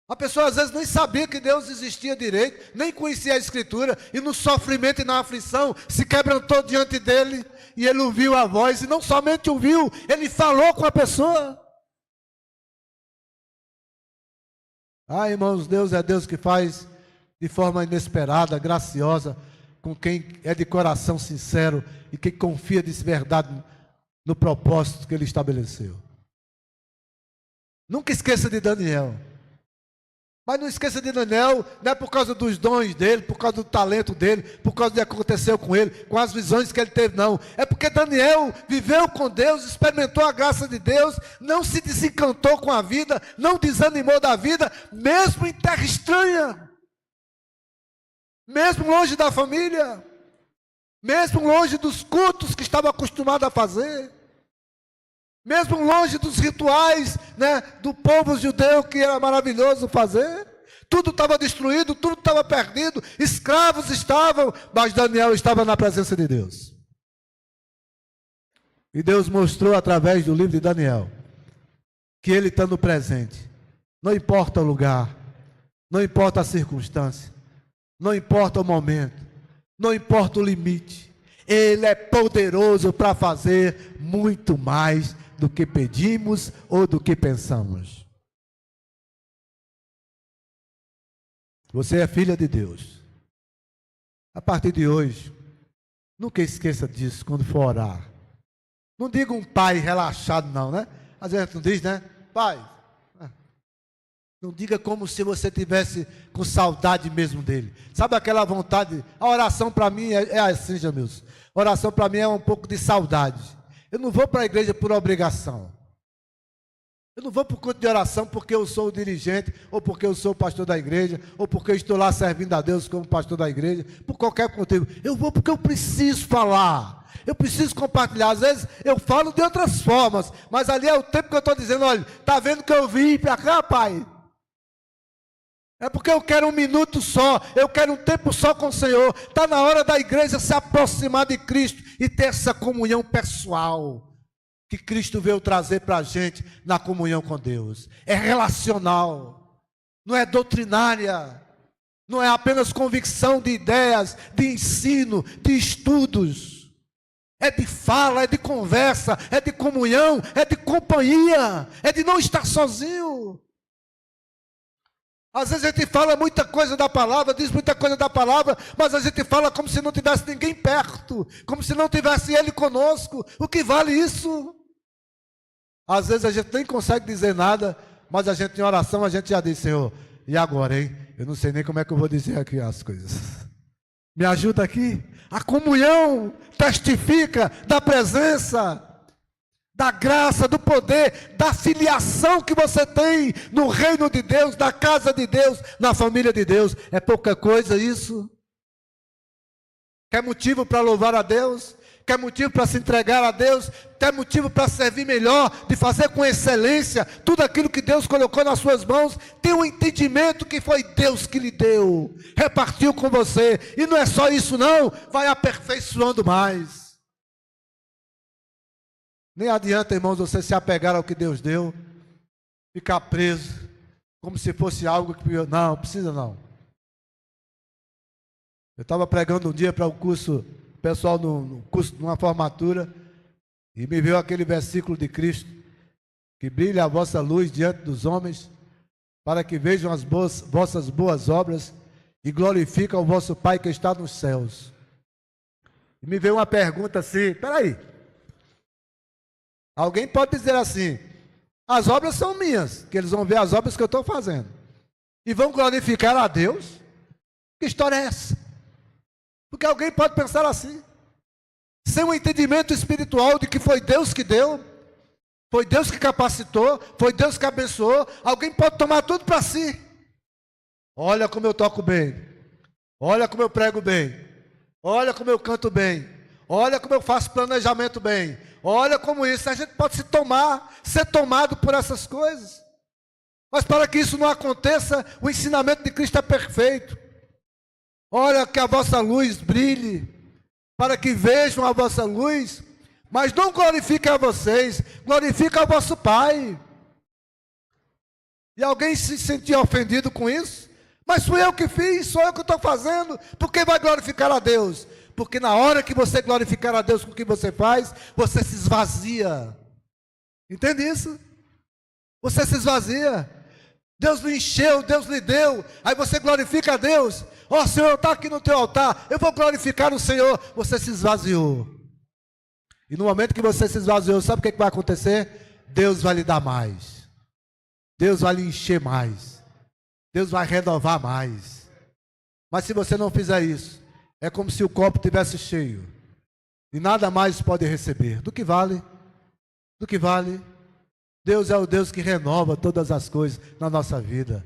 a pessoa às vezes nem sabia que Deus existia direito, nem conhecia a Escritura, e no sofrimento e na aflição, se quebrantou diante dele, e ele ouviu a voz, e não somente ouviu, ele falou com a pessoa. Ah, irmãos, Deus é Deus que faz de forma inesperada, graciosa, com quem é de coração sincero e quem confia de verdade no propósito que Ele estabeleceu. Nunca esqueça de Daniel. Mas não esqueça de Daniel, não é por causa dos dons dele, por causa do talento dele, por causa do que aconteceu com ele, com as visões que ele teve, não. É porque Daniel viveu com Deus, experimentou a graça de Deus, não se desencantou com a vida, não desanimou da vida, mesmo em terra estranha, mesmo longe da família, mesmo longe dos cultos que estava acostumado a fazer, mesmo longe dos rituais, né, do povo judeu que era maravilhoso fazer, tudo estava destruído, tudo estava perdido, escravos estavam, mas Daniel estava na presença de Deus. E Deus mostrou através do livro de Daniel, que Ele está no presente, não importa o lugar, não importa a circunstância, não importa o momento, não importa o limite, Ele é poderoso para fazer muito mais do que pedimos ou do que pensamos. Você é filha de Deus. A partir de hoje, nunca esqueça disso quando for orar. Não diga um pai relaxado não, né? Às vezes não diz, né? Pai. Não diga como se você tivesse com saudade mesmo dele. Sabe aquela vontade? A oração para mim é assim, Jamilson. A oração para mim é um pouco de saudade. Eu não vou para a igreja por obrigação. Eu não vou para o culto de oração porque eu sou o dirigente, ou porque eu sou o pastor da igreja, ou porque eu estou lá servindo a Deus como pastor da igreja, por qualquer motivo. Eu vou porque eu preciso falar, eu preciso compartilhar. Às vezes eu falo de outras formas, mas ali é o tempo que eu estou dizendo, olha, está vendo que eu vim para cá, pai? É porque eu quero um minuto só, eu quero um tempo só com o Senhor. Está na hora da igreja se aproximar de Cristo e ter essa comunhão pessoal que Cristo veio trazer para a gente na comunhão com Deus. É relacional, não é doutrinária, não é apenas convicção de ideias, de ensino, de estudos. É de fala, é de conversa, é de comunhão, é de companhia, é de não estar sozinho. Às vezes a gente fala muita coisa da palavra, diz muita coisa da palavra, mas a gente fala como se não tivesse ninguém perto, como se não tivesse Ele conosco. O que vale isso? Às vezes a gente nem consegue dizer nada, mas a gente em oração, a gente já diz, Senhor, e agora, hein? Eu não sei nem como é que eu vou dizer aqui as coisas. Me ajuda aqui. A comunhão testifica da presença, da graça, do poder, da filiação que você tem no reino de Deus, na casa de Deus, na família de Deus. É pouca coisa isso? Quer motivo para louvar a Deus? Quer motivo para se entregar a Deus? Quer motivo para servir melhor, de fazer com excelência tudo aquilo que Deus colocou nas suas mãos? Tem um entendimento que foi Deus que lhe deu, repartiu com você, e não é só isso não, vai aperfeiçoando mais. Nem adianta, irmãos, você se apegar ao que Deus deu, ficar preso, como se fosse algo que... Não, precisa não. Eu estava pregando um dia para o curso, pessoal no curso, numa formatura, e me veio aquele versículo de Cristo, que brilha a vossa luz diante dos homens, para que vejam as vossas boas obras e glorifiquem o vosso Pai que está nos céus. E me veio uma pergunta assim, espera aí, alguém pode dizer assim, as obras são minhas, que eles vão ver as obras que eu estou fazendo, e vão glorificar a Deus? Que história é essa? Porque alguém pode pensar assim, sem um entendimento espiritual de que foi Deus que deu, foi Deus que capacitou, foi Deus que abençoou. Alguém pode tomar tudo para si. Olha como eu toco bem, olha como eu prego bem, olha como eu canto bem, olha como eu faço planejamento bem, olha como isso. A gente pode ser tomado por essas coisas. Mas para que isso não aconteça, o ensinamento de Cristo é perfeito. Olha que a vossa luz brilhe, para que vejam a vossa luz, mas não glorifiquem a vocês, glorifiquem ao vosso Pai. E alguém se sentia ofendido com isso? Mas fui eu que fiz, sou eu que estou fazendo, por que vai glorificar a Deus? Porque na hora que você glorificar a Deus com o que você faz, você se esvazia. Entende isso? Você se esvazia. Deus lhe encheu, Deus lhe deu, aí você glorifica a Deus. Ó, Senhor, está aqui no teu altar, eu vou glorificar o Senhor. Você se esvaziou. E no momento que você se esvaziou, sabe o que vai acontecer? Deus vai lhe dar mais. Deus vai lhe encher mais. Deus vai renovar mais. Mas se você não fizer isso, é como se o copo estivesse cheio. E nada mais pode receber. Do que vale? Do que vale? Deus é o Deus que renova todas as coisas na nossa vida.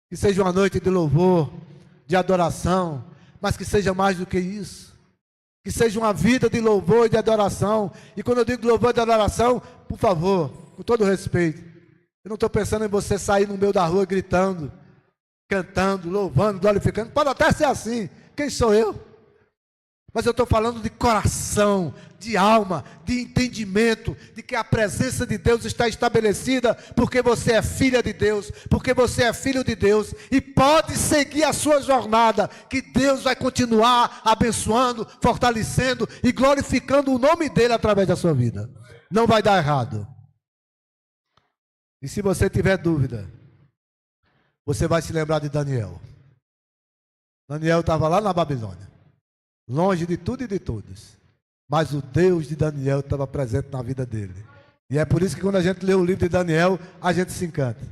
Que seja uma noite de louvor, de adoração, mas que seja mais do que isso. Que seja uma vida de louvor e de adoração. E quando eu digo louvor e de adoração, por favor, com todo respeito, eu não estou pensando em você sair no meio da rua gritando, cantando, louvando, glorificando. Pode até ser assim. Quem sou eu? Mas eu estou falando de coração, de alma, de entendimento, de que a presença de Deus está estabelecida, porque você é filha de Deus, porque você é filho de Deus, e pode seguir a sua jornada, que Deus vai continuar abençoando, fortalecendo e glorificando o nome dEle através da sua vida. Não vai dar errado. E se você tiver dúvida, você vai se lembrar de Daniel. Daniel estava lá na Babilônia, longe de tudo e de todos, mas o Deus de Daniel estava presente na vida dele. E é por isso que quando a gente lê o livro de Daniel, a gente se encanta.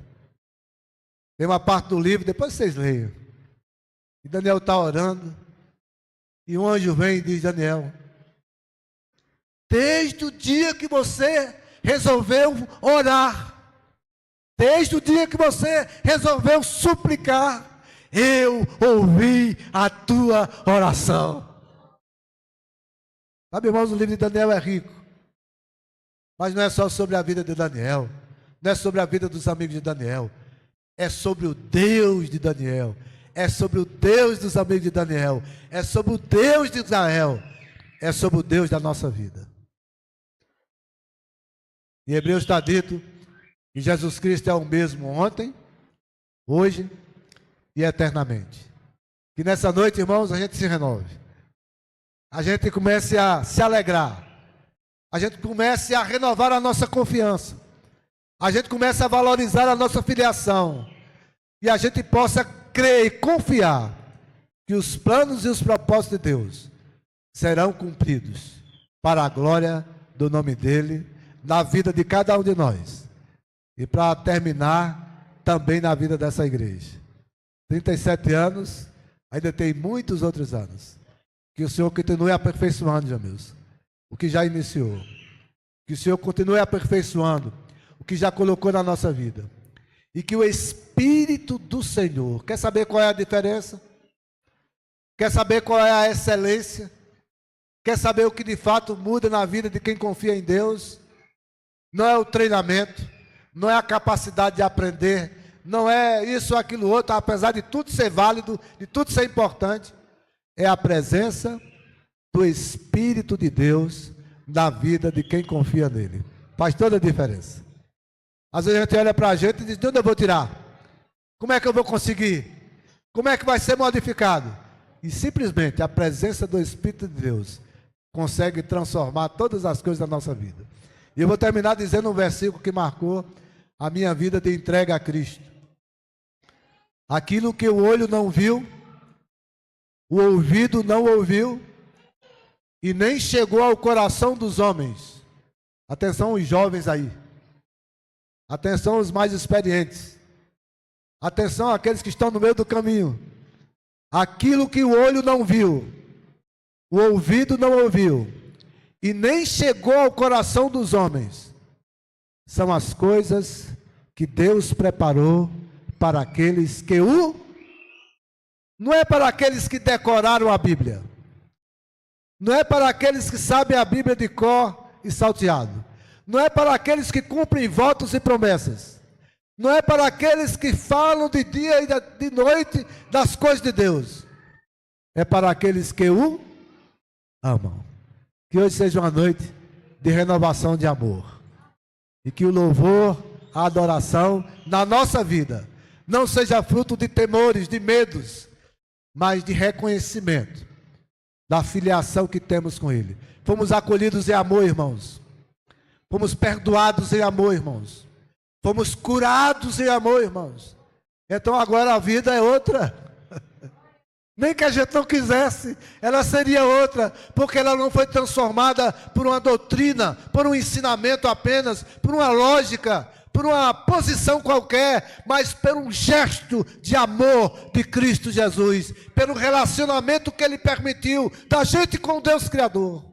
Tem uma parte do livro, depois vocês leiam, e Daniel está orando, e um anjo vem e diz: Daniel, desde o dia que você resolveu orar, desde o dia que você resolveu suplicar, eu ouvi a tua oração. Sabe, irmãos, o livro de Daniel é rico. Mas não é só sobre a vida de Daniel. Não é sobre a vida dos amigos de Daniel. É sobre o Deus de Daniel. É sobre o Deus dos amigos de Daniel. É sobre o Deus de Israel. É sobre o Deus da nossa vida. Em Hebreus está dito que Jesus Cristo é o mesmo ontem, hoje e eternamente. Que nessa noite, irmãos, a gente se renove. A gente comece a se alegrar. A gente comece a renovar a nossa confiança. A gente comece a valorizar a nossa filiação. E a gente possa crer e confiar que os planos e os propósitos de Deus serão cumpridos para a glória do nome dEle, na vida de cada um de nós. E para terminar, também na vida dessa igreja. 37 anos, ainda tem muitos outros anos. Que o Senhor continue aperfeiçoando, Jamilson, o que já iniciou. Que o Senhor continue aperfeiçoando o que já colocou na nossa vida. E que o Espírito do Senhor, quer saber qual é a diferença? Quer saber qual é a excelência? Quer saber o que de fato muda na vida de quem confia em Deus? Não é o treinamento, não é a capacidade de aprender, não é isso ou aquilo outro, apesar de tudo ser válido, de tudo ser importante. É a presença do Espírito de Deus na vida de quem confia nele. Faz toda a diferença. Às vezes a gente olha para a gente e diz: de onde eu vou tirar? Como é que eu vou conseguir? Como é que vai ser modificado? E simplesmente a presença do Espírito de Deus consegue transformar todas as coisas da nossa vida. E eu vou terminar dizendo um versículo que marcou a minha vida de entrega a Cristo. Aquilo que o olho não viu, o ouvido não ouviu, e nem chegou ao coração dos homens. Atenção os jovens aí. Atenção os mais experientes. Atenção àqueles que estão no meio do caminho. Aquilo que o olho não viu, o ouvido não ouviu, e nem chegou ao coração dos homens, são as coisas que Deus preparou para aqueles que o... Não é para aqueles que decoraram a Bíblia. Não é para aqueles que sabem a Bíblia de cor e salteado. Não é para aqueles que cumprem votos e promessas. Não é para aqueles que falam de dia e de noite das coisas de Deus. É para aqueles que o amam. Que hoje seja uma noite de renovação de amor. E que o louvor, a adoração na nossa vida não seja fruto de temores, de medos, mas de reconhecimento da filiação que temos com Ele. Fomos acolhidos em amor, irmãos. Fomos perdoados em amor, irmãos. Fomos curados em amor, irmãos. Então agora a vida é outra. Nem que a gente não quisesse, ela seria outra, porque ela não foi transformada por uma doutrina, por um ensinamento apenas, por uma lógica, por uma posição qualquer, mas por um gesto de amor de Cristo Jesus, pelo relacionamento que Ele permitiu da gente com Deus Criador.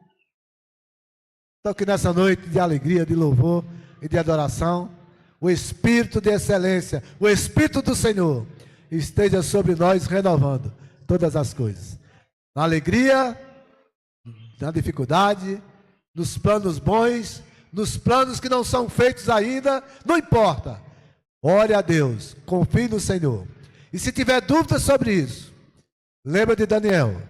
Então que nessa noite de alegria, de louvor e de adoração, o Espírito de excelência, o Espírito do Senhor, esteja sobre nós renovando todas as coisas. Na alegria, na dificuldade, nos planos bons, nos planos que não são feitos ainda, não importa. Ore a Deus, confie no Senhor. E se tiver dúvidas sobre isso, lembra de Daniel,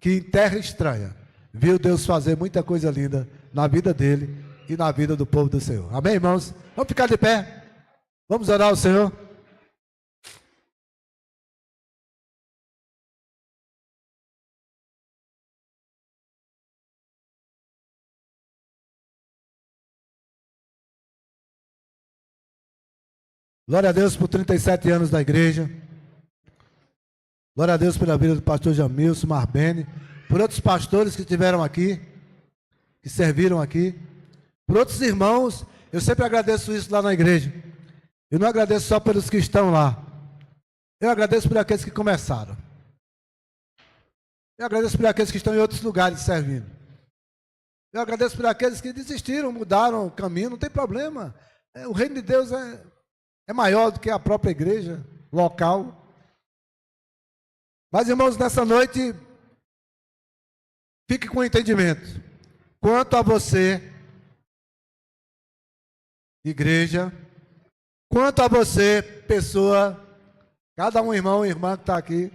que em terra estranha, viu Deus fazer muita coisa linda na vida dele e na vida do povo do Senhor. Amém, irmãos? Vamos ficar de pé. Vamos orar ao Senhor. Glória a Deus por 37 anos da igreja. Glória a Deus pela vida do pastor Jamilson, Marbene, por outros pastores que estiveram aqui, que serviram aqui, por outros irmãos. Eu sempre agradeço isso lá na igreja. Eu não agradeço só pelos que estão lá. Eu agradeço por aqueles que começaram. Eu agradeço por aqueles que estão em outros lugares servindo. Eu agradeço por aqueles que desistiram, mudaram o caminho, não tem problema. O reino de Deus é maior do que a própria igreja local. Mas, irmãos, nessa noite, fique com entendimento. Quanto a você, igreja, quanto a você, pessoa, cada um irmão e irmã que está aqui,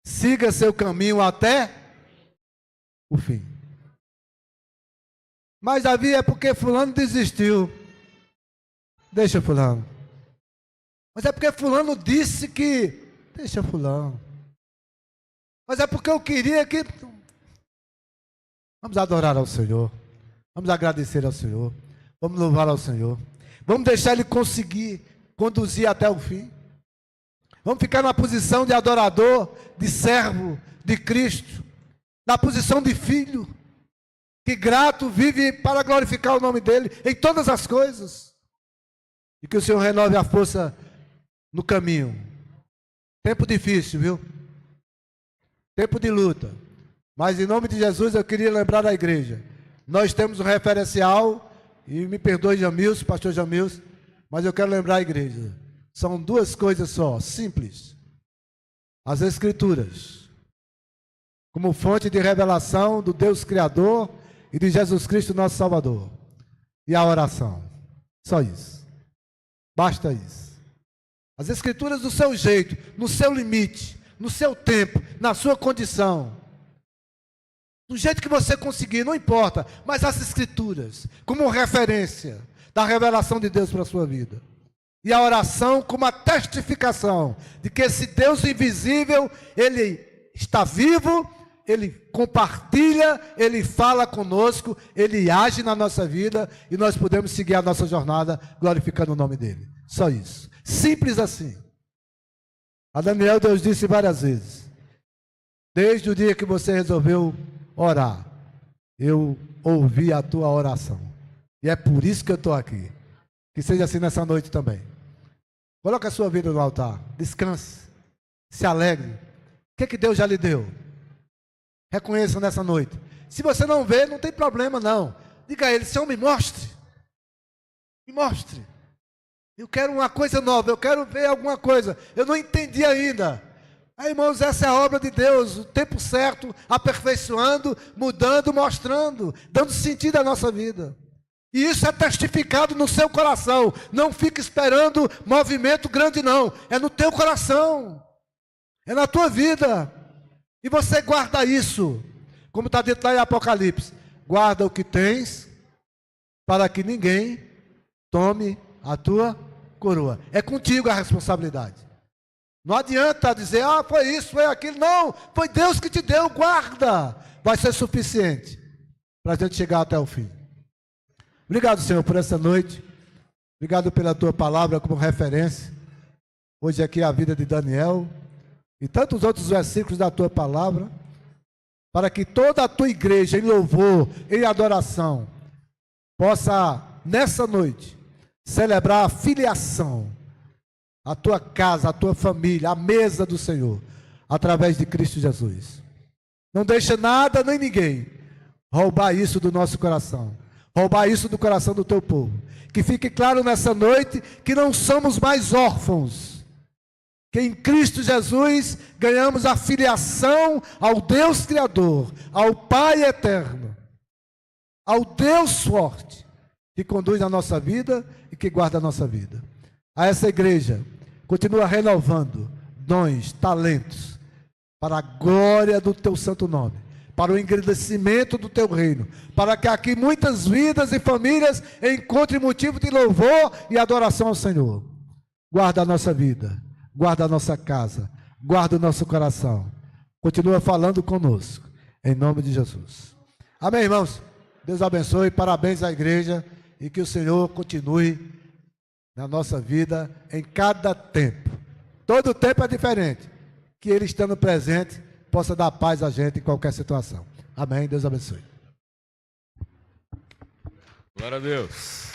siga seu caminho até o fim. Mas, Davi, é porque fulano desistiu. Deixa fulano. Mas é porque fulano disse que... Deixa fulano. Mas é porque eu queria que... Vamos adorar ao Senhor. Vamos agradecer ao Senhor. Vamos louvar ao Senhor. Vamos deixar Ele conseguir conduzir até o fim. Vamos ficar na posição de adorador, de servo de Cristo. Na posição de filho. Que grato vive para glorificar o nome dEle em todas as coisas. E que o Senhor renove a força no caminho. Tempo difícil, viu? Tempo de luta. Mas em nome de Jesus eu queria lembrar a igreja. Nós temos um referencial, e me perdoe Jamilson, pastor Jamilson, mas eu quero lembrar a igreja. São duas coisas só, simples. As Escrituras, como fonte de revelação do Deus Criador e de Jesus Cristo, nosso Salvador. E a oração. Só isso. Basta isso. As Escrituras do seu jeito, no seu limite, no seu tempo, na sua condição. Do jeito que você conseguir, não importa. Mas as Escrituras, como referência da revelação de Deus para a sua vida. E a oração como a testificação de que esse Deus invisível, Ele está vivo, Ele compartilha, Ele fala conosco, Ele age na nossa vida e nós podemos seguir a nossa jornada glorificando o nome dEle. Só isso. Simples assim. A Daniel, Deus disse várias vezes, desde o dia que você resolveu orar, eu ouvi a tua oração. E é por isso que eu estou aqui. Que seja assim nessa noite também. Coloque a sua vida no altar. Descanse. Se alegre. O que Deus já lhe deu? Reconheça nessa noite. Se você não vê, não tem problema não. Diga a Ele, Senhor, me mostre. Me mostre. Eu quero uma coisa nova, eu quero ver alguma coisa. Eu não entendi ainda. Aí, irmãos, essa é a obra de Deus, o tempo certo, aperfeiçoando, mudando, mostrando, dando sentido à nossa vida. E isso é testificado no seu coração. Não fique esperando movimento grande não. É no teu coração. É na tua vida. E você guarda isso. Como está dito lá em Apocalipse. Guarda o que tens, para que ninguém tome a tua coroa. É contigo a responsabilidade. Não adianta dizer, foi isso, foi aquilo. Não, foi Deus que te deu, guarda. Vai ser suficiente para a gente chegar até o fim. Obrigado, Senhor, por essa noite. Obrigado pela tua palavra como referência. Hoje aqui é a vida de Daniel e tantos outros versículos da tua palavra, para que toda a tua igreja em louvor, em adoração, possa nessa noite celebrar a filiação, a tua casa, a tua família, a mesa do Senhor, através de Cristo Jesus. Não deixa nada nem ninguém roubar isso do nosso coração. Roubar isso do coração do teu povo. Que fique claro nessa noite que não somos mais órfãos. Que em Cristo Jesus ganhamos a filiação ao Deus Criador, ao Pai Eterno, ao Deus forte, que conduz a nossa vida e que guarda a nossa vida. A essa igreja, continua renovando dons, talentos, para a glória do teu santo nome, para o engrandecimento do teu reino, para que aqui muitas vidas e famílias encontrem motivo de louvor e adoração ao Senhor. Guarda a nossa vida, guarda a nossa casa, guarda o nosso coração. Continua falando conosco, em nome de Jesus. Amém, irmãos? Deus abençoe, parabéns à igreja e que o Senhor continue na nossa vida em cada tempo. Todo tempo é diferente. Que Ele estando presente possa dar paz a gente em qualquer situação. Amém. Deus abençoe. Glória a Deus.